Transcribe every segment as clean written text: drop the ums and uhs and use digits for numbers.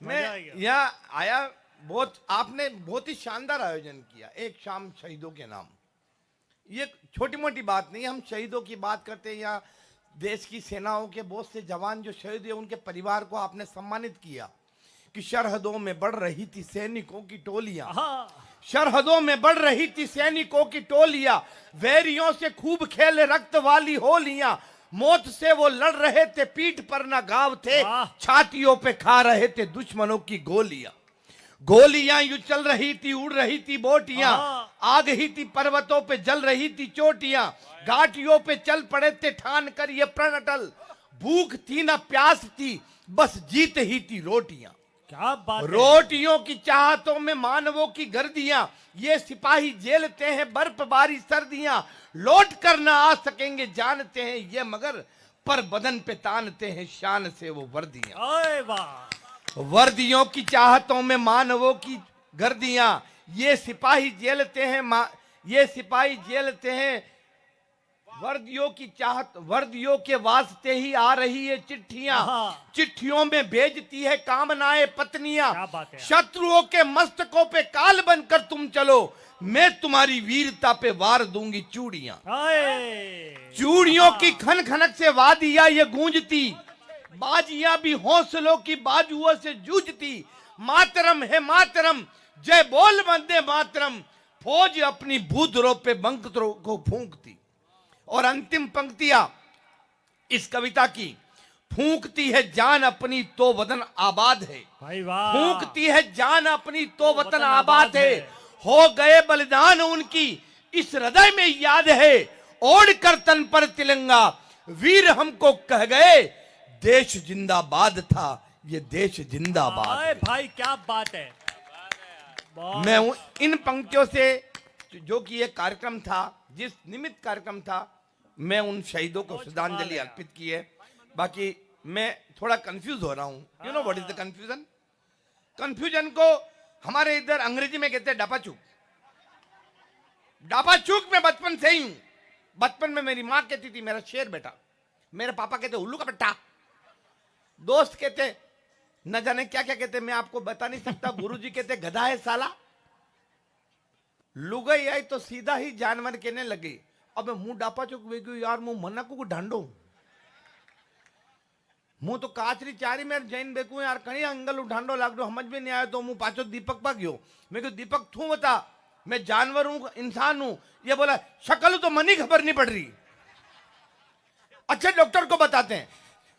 मैं यहाँ आया, आपने बहुत ही शानदार आयोजन किया, एक शाम शहीदों के नाम। ये छोटी मोटी बात नहीं, हम शहीदों की बात करते हैं या देश की सेनाओं के बहुत से जवान जो शहीद हुए उनके परिवार को आपने सम्मानित किया कि सरहदों में बढ़ रही थी सैनिकों की टोलियां, सरहदों में बढ़ रही थी सैनिकों की टोलियां, वैरियों से खूब खेले रक्त वाली होलियां, मौत से वो लड़ रहे थे पीठ पर ना घाव थे, छातियों पे खा रहे थे दुश्मनों की गोलियां, गोलियां यूं चल रही थी, उड़ रही थी बोटियां, आग ही थी पर्वतों पे जल रही थी चोटियां, घाटियों पे चल पड़े थे ठान कर ये प्रण अटल, भूख थी ना प्यास थी बस जीत ही थी रोटियां। क्या बात, रोटियों की चाहतों में मानवों की गर्दियां, ये सिपाही झेलते हैं बर्फबारी सर्दियां, लौट कर ना आ सकेंगे जानते हैं ये मगर, पर बदन पे तानते हैं शान से वो वर्दियां। ओए वाह, वर्दियों की चाहतों में मानवों की गर्दियां, ये सिपाही झेलते हैं ये सिपाही झेलते हैं वर्दियों की चाहत, वर्दियों के वास्ते ही आ रही है चिट्ठियां, चिट्ठियों में भेजती है कामनाएं पत्नियां, शत्रुओं के मस्तकों पे काल बनकर तुम चलो, मैं तुम्हारी वीरता पे वार दूंगी चूड़ियां। चूड़ियों की खन खनक से वादियां ये गूंजती, बाजियां भी हौसलों की बाजुओं से जूझती, मातरम है मातरम जय बोल वंदे मातरम, फौज अपनी भूधरों पे बंकरों को फूंकती। और अंतिम पंक्तियां इस कविता की, फूंकती है जान अपनी तो वतन आबाद है, फूंकती है जान अपनी तो वतन आबाद है, हो गए बलिदान उनकी इस हृदय में याद है, ओढ़ कर तन पर तिरंगा वीर हमको कह गए, देश जिंदाबाद था ये देश जिंदाबाद। भाई क्या बात है। मैं इन पंक्तियों से, जो कि एक कार्यक्रम था, जिस निमित्त कार्यक्रम था, मैं उन शहीदों को श्रद्धांजलि अर्पित की है। बाकी मैं थोड़ा कंफ्यूज हो रहा हूं, you know what is the confusion? Confusion को हमारे इधर अंग्रेजी में कहते हैं डापाचूक। डापाचूक में बचपन से ही हूं। बचपन में मेरी मां कहती थी मेरा शेर बेटा, मेरे पापा कहते उल्लू का बेटा, दोस्त कहते न जाने क्या क्या कहते, मैं आपको बता नहीं सकता। गुरुजी कहते गधा है साला। लुगाई आई तो सीधा ही जानवर कहने लगे, अब मुंह डापा चुक वेग्यो यार, मुंह मना को ढांडो, मुंह तो काचरी चारी में जैन बेकू यार, कहीं अंगल ढांडो लाग दो, समझ में नहीं आया तो मुंह पाचो दीपक पा गयो। मैं क्यों दीपक थू बता, मैं जानवर हूं इंसान हूं। ये बोला शक्ल तो मनी खबर नहीं पड़ रही। अच्छे डॉक्टर को बताते हैं,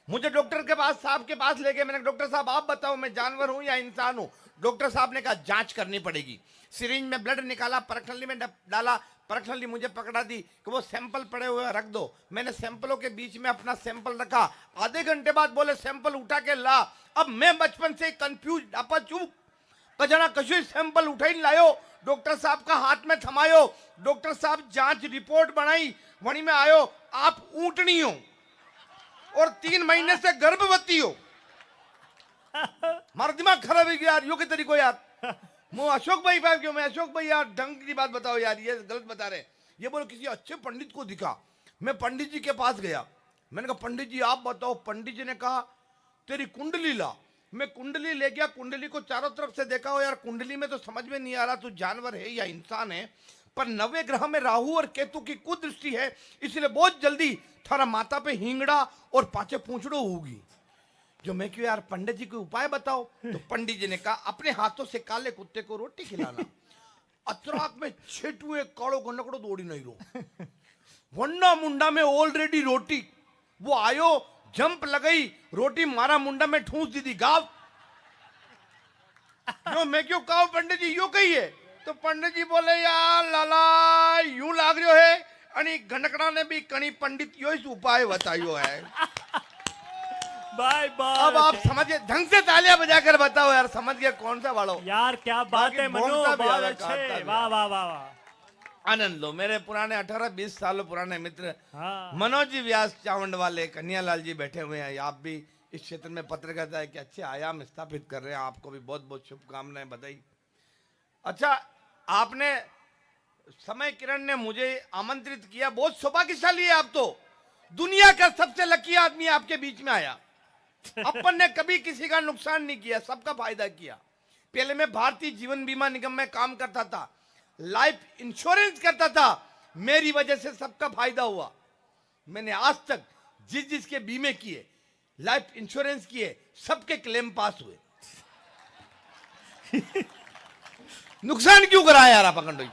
मुझे डॉक्टर के पास साहब के पास ले गए, मैंने डॉक्टर साहब आप बताओ मैं जानवर हूं या इंसान हूं? डॉक्टर साहब ने कहा जांच करनी पड़ेगी। सिरिंज में ब्लड निकाला, परखनली में डाला, परखनली मुझे पकड़ा दी कि वो सैंपल पड़े हुए रख दो। मैंने सैंपलों के बीच में अपना सैंपल रखा, आधे घंटे बाद बोले सैंपल उठा के ला। अब मैं बचपन से कंफ्यूज डापा चूप कजना कशु सैंपल उठाई लायो, डॉक्टर साहब का हाथ में थमायो, डॉक्टर साहब जांच रिपोर्ट बनाई, वहीं में आयो आप ऊंटनी हो और 3 महीने से गर्भवती हो। मारा दिमाग खराब हो गया यार, यो के तरीको यार। मैं अशोक भाई क्यों, मैं अशोक भाई यार ढंग की बात बताओ यार, ये गलत बता रहे। ये बोलो किसी अच्छे पंडित को दिखा। मैं पंडित जी के पास गया, मैंने कहा पंडित जी आप बताओ। पंडित जी ने कहा तेरी कुंडली ला। मैं कुंडली ले गया, कुंडली को चारों तरफ से देखा हो यार, कुंडली में तो समझ में नहीं आ रहा तू जानवर है या इंसान है, पर 9वें ग्रह में राहु और केतु की कुदृष्टि है, इसलिए बहुत जल्दी थारा माता पे हिंगड़ा और पाचे पूंछड़ो होगी। जो मैं क्यों यार पंडित जी को उपाय बताओ। तो पंडित जी ने कहा अपने हाथों से काले कुत्ते को रोटी खिलाना। अतराक में छेटुए काड़ो को नकड़ो दौड़ी नहीं रो, वन्ना मुंडा में ऑलरेडी रोटी। वो आयो जंप लगाई, रोटी मारा मुंडा में ठूस दी थी गाव। जो मैं क्यों कहा पंडित जी यो कही है? तो पंडित जी बोले यार लाला यूं लाग रही है, अनि गणकड़ा ने भी कणी पंडित यो उपाय बतायो है। Bye bye. अब आप समझिए, ढंग से तालियां बजाकर बताओ यार, समझ गया कौन सा वालों यार, क्या बात है मनु, वाह वाह वाह। आनंद लो मेरे पुराने 18-20 सालों पुराने मित्र मनोज जी व्यास चावंड वाले, कन्हैयालाल जी बैठे हुए हैं। आप भी इस क्षेत्र में पत्रकारिता के अच्छे आयाम स्थापित कर रहे हैं, आपको भी बहुत बहुत शुभकामनाएं, बधाई। अच्छा, आपने समय किरण ने मुझे आमंत्रित किया, बहुत सौभाग्यशाली है आप तो, दुनिया का सबसे लकी आदमी आपके बीच में आया। अपन ने कभी किसी का नुकसान नहीं किया, सबका फायदा किया। पहले मैं भारतीय जीवन बीमा निगम में काम करता था, लाइफ इंश्योरेंस करता था, मेरी वजह से सबका फायदा हुआ। मैंने आज तक जिसके बीमे किए, लाइफ इंश्योरेंस किए, सबके क्लेम पास हुए। नुकसान क्यों कराया यार आप अखंड?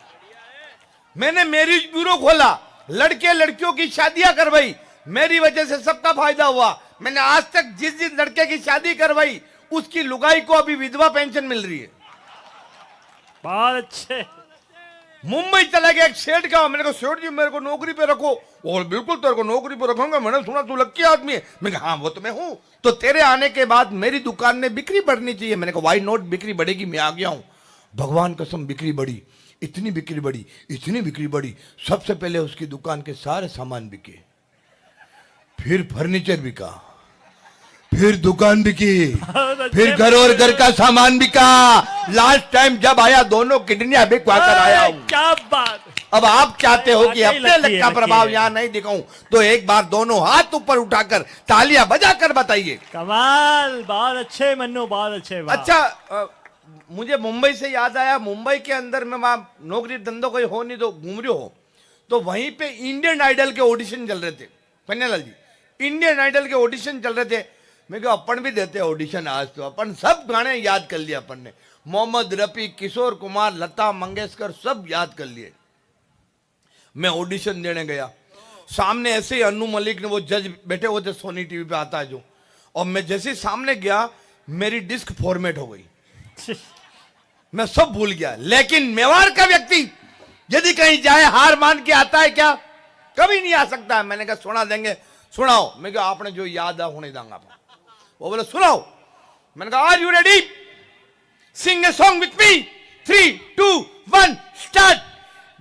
मैंने मैरिज ब्यूरो खोला, लड़के लड़कियों की शादियां करवाई, मेरी वजह से सबका फायदा हुआ। मैंने आज तक जिस लड़के की शादी करवाई, उसकी लुगाई को अभी विधवा पेंशन मिल रही है। बहुत अच्छे। मुंबई चला गया, एक सेठ का, मैंने कहा सेठ जी मेरे को नौकरी पे रखो। और बिल्कुल तेरे को नौकरी पे रखूंगा, मैंने सुना तू लक्की आदमी है। मैंने कहा हाँ वो तो मैं हूं। तो तेरे आने के बाद मेरी दुकान में बिक्री बढ़नी चाहिए। मैंने कहा व्हाई नॉट, बिक्री बढ़ेगी, मैं आ गया हूं। भगवान कसम बिक्री बढ़ी, इतनी बिक्री बढ़ी, इतनी बिक्री बढ़ी। सबसे पहले उसकी दुकान के सारे सामान बिके, फिर फर्नीचर बिका, फिर दुकान बिकी, फिर घर और घर का सामान बिका। लास्ट टाइम जब आया, दोनों किडनियां बिकवा कर आया हूं। क्या बात। अब आप चाहते हो कि अपने लक का प्रभाव है। यहां नहीं दिखाऊं, तो एक बार दोनों हाथ ऊपर उठाकर तालियां बजाकर बताइए। कमाल, बहुत अच्छे मन्नू, बहुत अच्छे। अच्छा, मुझे मुंबई से याद आया, मुंबई के अंदर में वहां नौकरी धंधो कोई हो नहीं तो घूम रहे हो, तो वहीं पे इंडियन आइडल के ऑडिशन चल रहे थे। पन्नालाल जी, इंडियन आइडल के ऑडिशन चल रहे थे। मैं कहा अपन भी देते ऑडिशन आज, तो अपन सब गाने याद कर लिए अपन ने। मोहम्मद रफी, किशोर कुमार, लता मंगेशकर सब याद कर लिए। मैं ऑडिशन देने गया, सामने ऐसे ही अन्नू मलिक ने, वो जज बैठे हुए थे, सोनी टीवी पे आता है जो, और मैं जैसे सामने गया, मेरी डिस्क फॉर्मेट हो गई, मैं सब भूल गया। लेकिन मेवाड़ का व्यक्ति यदि कहीं जाए हार मान के आता है क्या? कभी नहीं आ सकता है। मैंने कहा सुना देंगे, सुनाओ। मैं कहा आपने जो याद है होने दूंगा। वो बोले सुनाओ। मैंने कहा are you ready, sing a song with me, 3, 2, 1 start.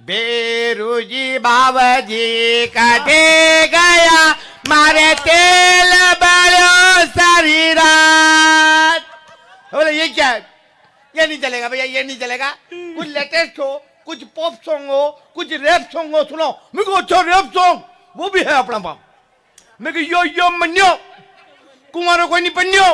बेरूजी बाबाजी काटे गया, मारे तेल बड़ो सारी रात। बोले ये क्या है? ये नहीं चलेगा भैया, ये नहीं चलेगा। कुछ लेटेस्ट हो, कुछ पॉप सॉन्ग हो, कुछ रैप सॉन्ग हो, सुनो। मैं को अच्छा रैप सॉन्ग वो भी है अपना पाप। मैं को यो मन्यो कुमारो कोई नहीं पन्यो।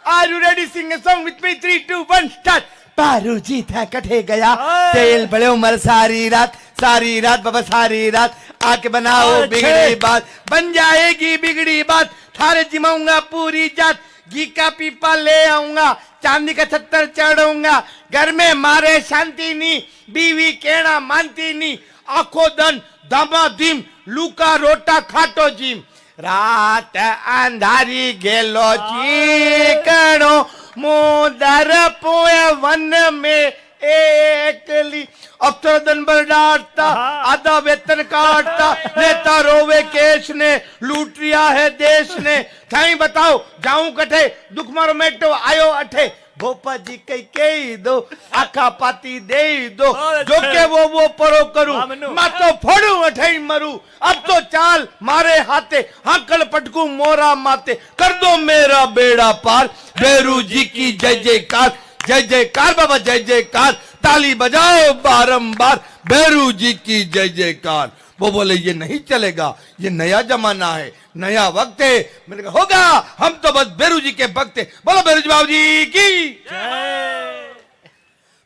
Are you ready, sing a song with me, 3, 2, 1 start. पारू जी था कटे गया, तेल बड़े उमर सारी रात बाबा सारी रात। आके बनाओ बिगड़ी बात, बन जाएगी बिगड़ी बात। थारे जिमाऊंगा पूरी जात, घी का पीपा ले आऊंगा, चांदी का छत्तर चढ़ाऊंगा। घर में मारे शांति नी, बीवी कहना मानती नी। आखो दन दामादीम, लूका रोटा खाटो जीम। रात अंधारी गेलो चीकणो, मोदर पोए वन में एकली। अफसर दिन भर डांटता, आधा वेतन काटता, नेता रोवे केश ने, लूट लिया है देश ने। थाई बताओ जाऊं कठे, दुख मारो मेटो आयो अठे। भोपा जी कई दो, आखा पाती दे दो, जो के वो परो करूं, मैं तो फोड़ू अठे मरू। अब तो चाल मारे हाथे, हाकल पटकू मोरा माते। कर दो मेरा बेड़ा पार, बेरू जी की जय जयकार, जय जयकार बाबा जय जयकार। ताली बजाओ बारंबार, बेरू जी की जय जयकार। वो बोले ये नहीं चलेगा, ये नया जमाना है, नया वक्त है। मैंने कहा होगा, हम तो बस बेरू जी के भक्त हैं। बोलो बेरू जी बाबू जी की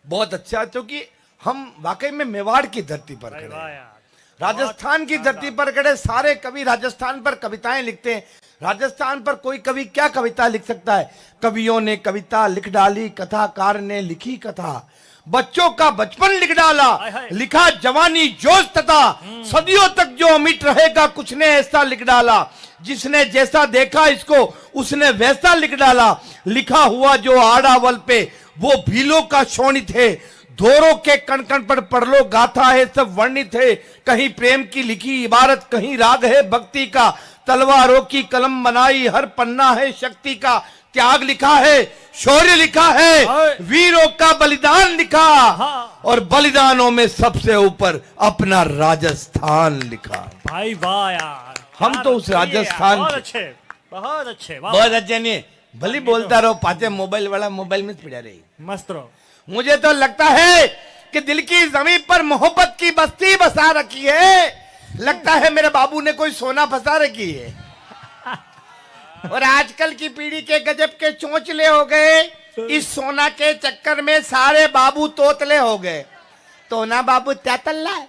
बहुत अच्छा। क्योंकि हम वाकई में मेवाड़ की धरती पर खड़े हैं, राजस्थान की धरती पर खड़े। सारे कवि राजस्थान पर कविताएं लिखते हैं। राजस्थान पर कोई कवि क्या कविता लिख सकता है? कवियों ने कविता लिख डाली, कथाकार ने लिखी कथा। बच्चों का बचपन लिख डाला, लिखा जवानी जोश तथा। सदियों तक जो अमिट रहेगा, कुछ ने ऐसा लिख डाला। जिसने जैसा देखा इसको, उसने वैसा लिख डाला। लिखा हुआ जो आड़ावल पे, वो भीलों का शोणित है। धोरों के कण कण पर पढ़ लो, गाथा है सब वर्णित है। कहीं प्रेम की लिखी इबारत, कहीं राग है भक्ति का। तलवारों की कलम बनाई, हर पन्ना है शक्ति का। त्याग लिखा है, शौर्य लिखा है, वीरों का बलिदान लिखा। और बलिदानों में सबसे ऊपर अपना राजस्थान लिखा। भाई वाह यार, हम तो उस राजस्थान बहुत अच्छे, बहुत अच्छे, बहुत अच्छे नहीं भली बोलता रहो, पाते मोबाइल वाला मोबाइल में पड़ा रही मस्त रहो। मुझे तो लगता है कि दिल की जमीन पर मोहब्बत की बस्ती बसा रखी है। लगता है मेरे बाबू ने कोई सोना फंसा रखी है। और आजकल की पीढ़ी के गजब के चोंचले हो गए। इस सोना के चक्कर में सारे बाबू तोतले हो गए। तो ना बाबू क्या तल्ला है,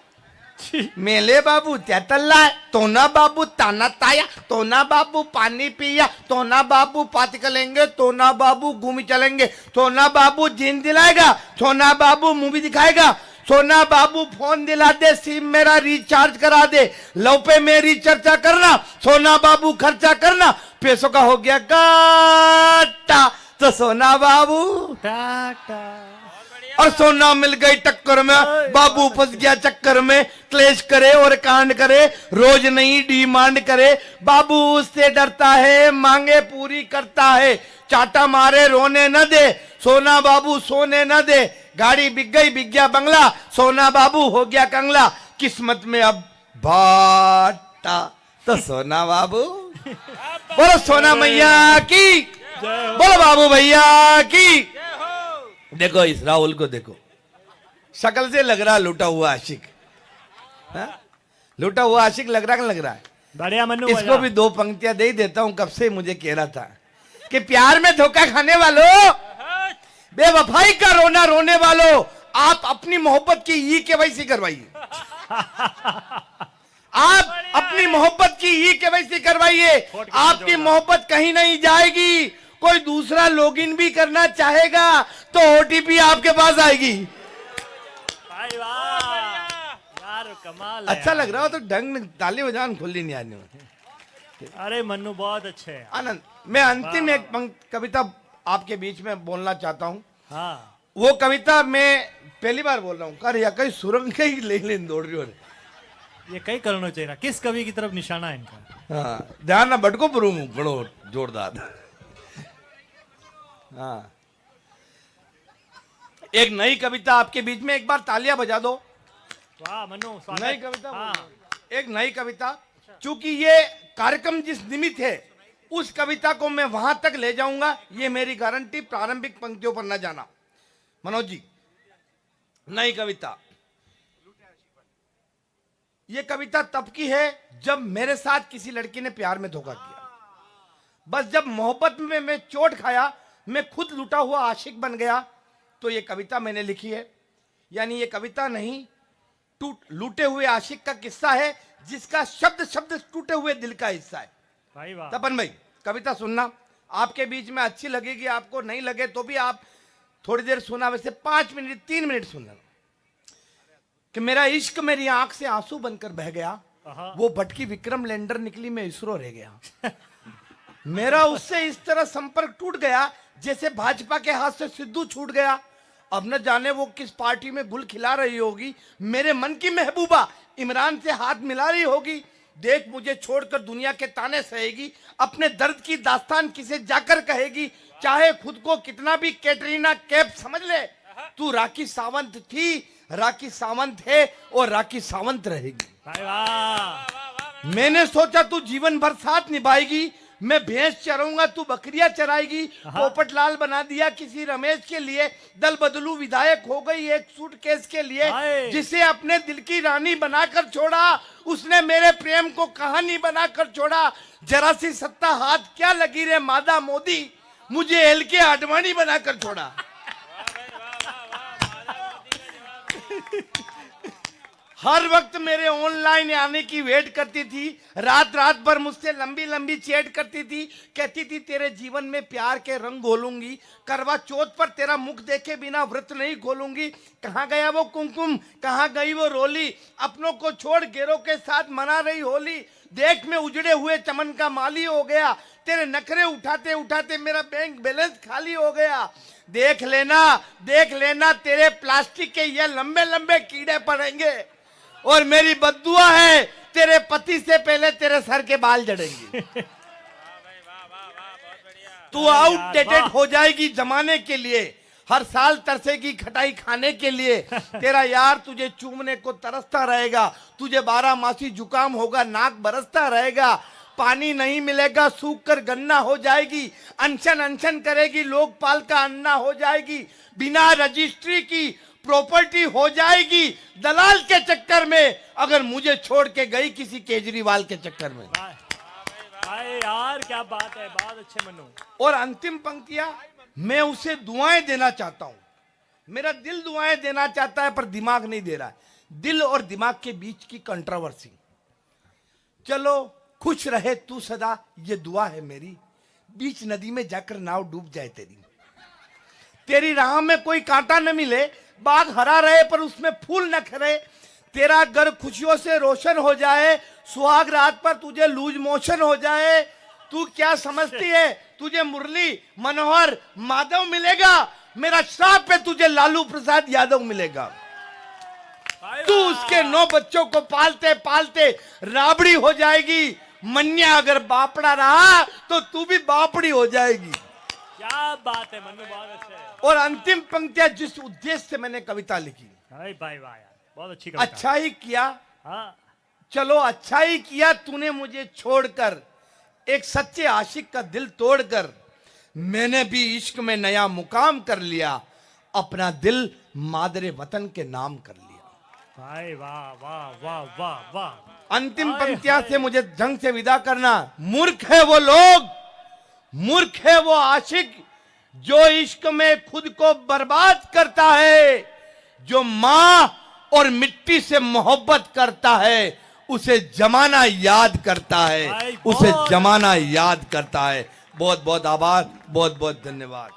मेले बाबू क्या तल्ला है, तो ना बाबू ताना ताया, तो ना बाबू पानी पिया, तो ना बाबू पात करेंगे, तो ना बाबू घूम चलेंगे, तो ना बाबू जीन दिलाएगा, तो ना बाबू मूवी दिखाएगा, सोना बाबू फोन दिला दे, सिम मेरा रिचार्ज करा दे, लव पे मेरी चर्चा करना, सोना बाबू खर्चा करना, पैसों का हो गया काटा। तो सोना बाबू टाटा और सोना मिल गई टक्कर में, बाबू फंस गया चक्कर में, क्लेश करे और कांड करे, रोज नई डिमांड करे, बाबू उससे डरता है, मांगे पूरी करता है, चाटा मारे रोने न दे, सोना बाबू सोने न दे, गाड़ी बिक गई बिक गया बंगला, सोना बाबू हो गया कंगला, किस्मत में अब भाटा। तो सोना बाबू बोलो सोना मैया की, बोलो बाबू भैया की। देखो इस राहुल को देखो, शक्ल से लग रहा लूटा हुआ आशिक, लूटा हुआ आशिक लग रहा है। बढ़िया मन्नू, इसको भी दो पंक्तियां दे ही देता हूं। कब से मुझे कह रहा था कि प्यार में धोखा खाने वालों, बेवफाई का रोना रोने वालों, आप अपनी मोहब्बत की ई केवाईसी करवाइए। आप अपनी मोहब्बत की ई केवाईसी करवाइए। आपकी मोहब्बत कहीं नहीं जाएगी। कोई दूसरा लॉगिन भी करना चाहेगा तो ओटीपी आपके पास आएगी। भाई वाह यार, कमाल है। अच्छा लग रहा हो तो ढंग ताली बजान खुली नहीं आने में। अरे मन्नू बहुत अच्छे हैं। आनंद, मैं अंतिम एक कविता आपके बीच में बोलना चाहता हूँ। हाँ, वो कविता मैं पहली बार बोल रहा हूँ। कर या कहीं सुरंग ही ले दौड़ रही हो। ये कई करना चाहिए ना, किस कवि की तरफ निशाना है इनका? हाँ, ध्यान ना भटको पर बड़ो जोरदार। हाँ, एक नई कविता आपके बीच में, एक बार तालियां बजा दो। वाह मन्नू, स्वागत। नई कविता, हाँ। एक नई कविता। चूंकि ये कार्यक्रम जिस निमित्त है, उस कविता को मैं वहां तक ले जाऊंगा, ये मेरी गारंटी। प्रारंभिक पंक्तियों पर न जाना। मनोज जी, नई कविता। ये कविता तब की है जब मेरे साथ किसी लड़की ने प्यार में धोखा किया। बस जब मोहब्बत में मैं चोट खाया, मैं खुद लूटा हुआ आशिक बन गया, तो ये कविता मैंने लिखी है। यानी ये कविता नहीं, लूटे हुए आशिक का किस्सा है, जिसका शब्द शब्द टूटे हुए दिल का हिस्सा है। भाई वाह। तपन भाई, कविता सुनना। आपके बीच में अच्छी लगेगी, आपको नहीं लगे तो भी आप थोड़ी देर सुना, वैसे 5 मिनट 3 मिनट सुनना। कि मेरा इश्क मेरी आंख से आंसू बनकर बह गया, वो भटकी विक्रम लैंडर निकली, मैं इसरो रह गया। मेरा उससे इस तरह संपर्क टूट गया जैसे भाजपा के हाथ से सिद्धू छूट गया। अब न जाने वो किस पार्टी में गुल खिला रही होगी, मेरे मन की महबूबा इमरान से हाथ मिला रही होगी। देख मुझे छोड़कर दुनिया के ताने सहेगी, अपने दर्द की दास्तान किसे जाकर कहेगी। चाहे खुद को कितना भी कैटरीना कैफ समझ ले, तू राखी सावंत थी, राखी सावंत है और राखी सावंत रहेगी। भाई वाह। मैंने सोचा तू जीवन भर साथ निभाएगी, मैं भैंस चराऊंगा तू बकरियां चराएगी। पोपट लाल बना दिया किसी रमेश के लिए, दल बदलू विधायक हो गई एक सूटकेस के लिए। जिसे अपने दिल की रानी बनाकर छोड़ा, उसने मेरे प्रेम को कहानी बनाकर छोड़ा। जरा सी सत्ता हाथ क्या लगी रे मादा मोदी, मुझे एल के आडवाणी बनाकर छोड़ा। हर वक्त मेरे ऑनलाइन आने की वेट करती थी, रात रात भर मुझसे लंबी लंबी चैट करती थी। कहती थी तेरे जीवन में प्यार के रंग घोलूंगी, करवा चौथ पर तेरा मुख देखे बिना व्रत नहीं खोलूंगी। कहाँ गया वो कुमकुम, कहाँ गई वो रोली, अपनों को छोड़ गेरों के साथ मना रही होली। देख मैं उजड़े हुए चमन का माली हो गया, तेरे नखरे उठाते उठाते मेरा बैंक बैलेंस खाली हो गया। देख लेना तेरे प्लास्टिक के ये लंबे लंबे कीड़े पड़ेंगे, और मेरी बद्दुआ है तेरे पति से पहले तेरे सर के बाल जड़ेंगे। तू आउटडेटेड हो जाएगी जमाने के लिए, हर साल तरसेगी खटाई खाने के लिए। तेरा यार तुझे चूमने को तरसता रहेगा, तुझे 12 मासी जुकाम होगा, नाक बरसता रहेगा। पानी नहीं मिलेगा, सूख कर गन्ना हो जाएगी। अनशन अनशन करेगी, लोकपाल का अन्ना हो जाएगी। बिना रजिस्ट्री की प्रॉपर्टी हो जाएगी दलाल के चक्कर में, अगर मुझे छोड़ के गई किसी केजरीवाल के चक्कर में। भाई यार क्या बात है, बहुत अच्छे मनु। और अंतिम पंक्तियां, मैं उसे दुआएं देना चाहता हूं, मेरा दिल दुआएं देना चाहता है पर दिमाग नहीं दे रहा है। दिल और दिमाग के बीच की कंट्रोवर्सी। चलो खुश रहे तू सदा, ये दुआ है मेरी, बीच नदी में जाकर नाव डूब जाए तेरी। तेरी राह में कोई कांटा न मिले, बाग हरा रहे पर उसमें फूल न खरे, तेरा घर खुशियों से रोशन हो जाए, सुहाग रात पर तुझे लूज मोशन हो जाए। तू क्या समझती है तुझे मुरली मनोहर माधव मिलेगा, मेरा श्राप है तुझे लालू प्रसाद यादव मिलेगा। भाई तू वाह। उसके 9 बच्चों को पालते पालते राबड़ी हो जाएगी, मन्या अगर बापड़ा रहा तो तू भी बापड़ी हो जाएगी। क्या बात है मनु, बहुत अच्छे। और अंतिम पंक्तियां जिस उद्देश्य से मैंने कविता लिखी, भाई भाई वाह यार, बहुत अच्छी कविता। अच्छा ही किया, हाँ चलो अच्छा ही किया तूने मुझे छोड़कर, एक सच्चे आशिक का दिल तोड़कर। मैंने भी इश्क में नया मुकाम कर लिया, अपना दिल मादरे वतन के नाम कर लिया। भाई वाह वाह वाह वाह वाह। अंतिम हाय, पंक्तियां हाय। से मुझे ढंग से विदा करना। मूर्ख है वो लोग, मूर्ख है वो आशिक, जो इश्क में खुद को बर्बाद करता है। जो मां और मिट्टी से मोहब्बत करता है, उसे जमाना याद करता है, भाई, उसे बहुत जमाना याद करता है। बहुत बहुत आभार, बहुत बहुत धन्यवाद।